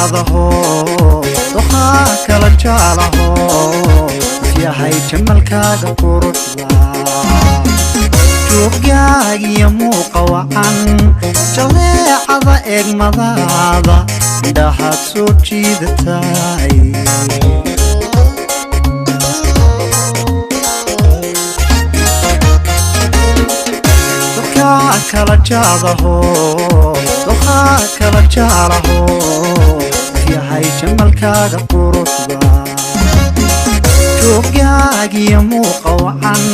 jaadaho doqaa kala jaalaho yahay jamalkaaga quruxda joogaagiyo muuqa wacan jaleecada eegmadaada indhahaad soo jiidatay doqaa kala jaadaho doqaa kala jaalaho yahay jamalkaaga quruxda joogaagiyo muuqa wacan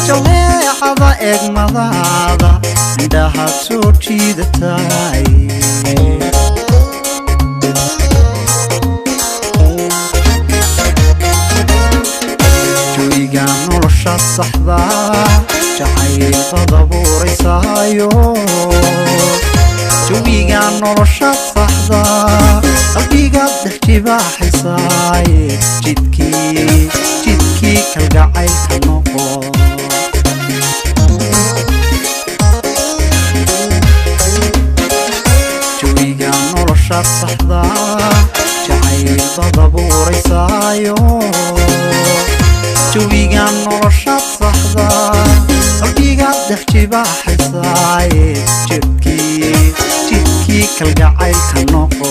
jaleecada eegmadaada indhahaad soo jiidatay joyga nolosha saxda jacaylbad abuuraysaayo joyga nolosha saxda qalbigaad dhex jibaaxaysaaye jidkii kalgacaylka noqo joyga nolosha saxda jacaylbad abuuraysaayo joyga nolosha saxda qalbigaad dhex jibaaxaysaaye jidkii kalgacaylka noqo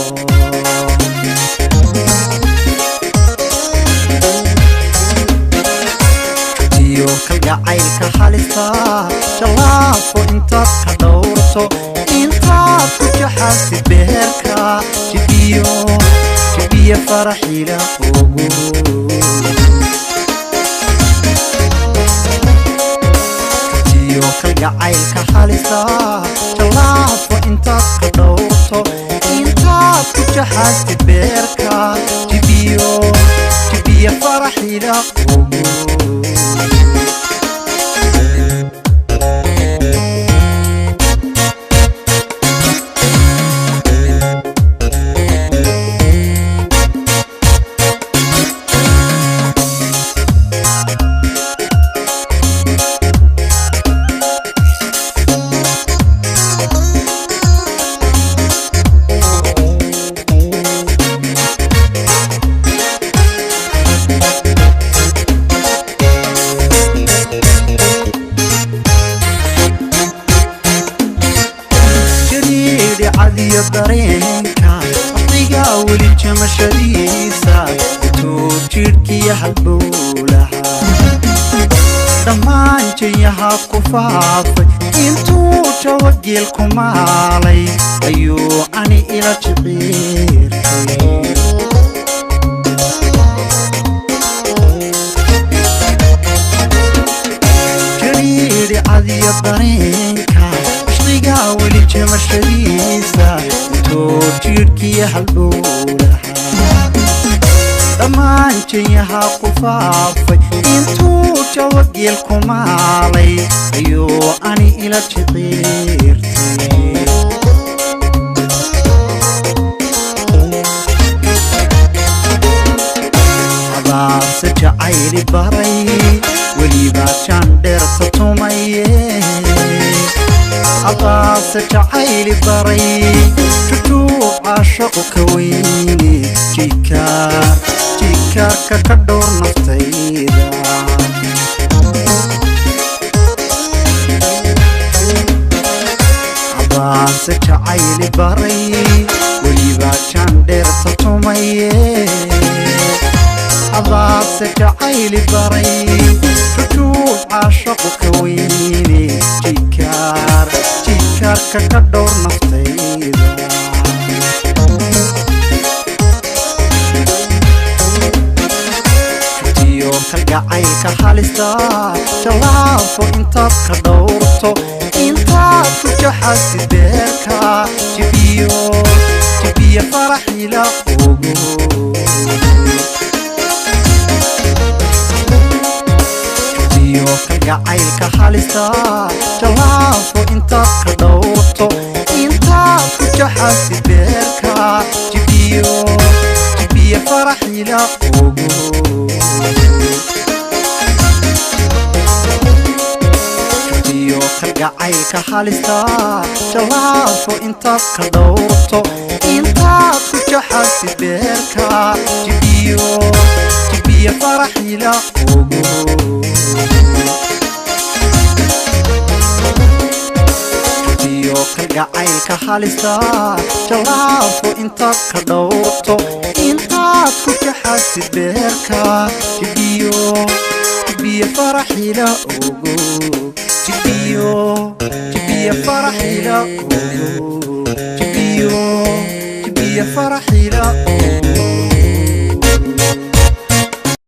kalgacaylka halista jalaafo intaad ka dhowrto intaad ku jaxaastid beherka jibiyo faraxiila ogo kalgacaylka halista jalaafo intaad ka dhowrto intaad ku jaxaastid beherka jibiyo faraxiila ogo dareenka waqtiga weli jamashadiisa intuu jidhkiya halbowlaha dhammaan jayaha ku faafay intuu jawageel ku maalay ayuu ani ila jiciirtay jariiri cadiyo dareenka waqtiga weli jamashadiisa jidhkiya halbowlaha dhammaan jayaha ku faafay intuu jawageel ku maalay ayuu ani ila jiciirtay adaase jacayli baray welibaa jaandheerta tumaye adaase jacayli baray jujuub caashaqu ka weyne jikaarka ka dhowr naftayda adaase jacayli baray welibaa jaandheerta tumaye adaase jacayli baray jujuub caashaqu ka weyne jikaarka ka dhowr naftayda kalgacaylka halista jalaafo intaad ka dhowrto intaad ku jaxaastid beherka jibiyo faraxiila ogo kalgacaylka halista jalaafo intaad ka dhowrto intaad ku jaxaastid beherka jibiyo faraxiila ogo kalgacaylka halista jalaafo intaad ka dhowrto intaad ku jaxasid beerka jibiyo faraxila ogo jibiyo kalgacaylka halista jalaafo intaad ka dhowrto intaad ku jaxasid beerka jibiyo faraxila ogo jibiyo faraxila ogo jibiyo faraxila ogo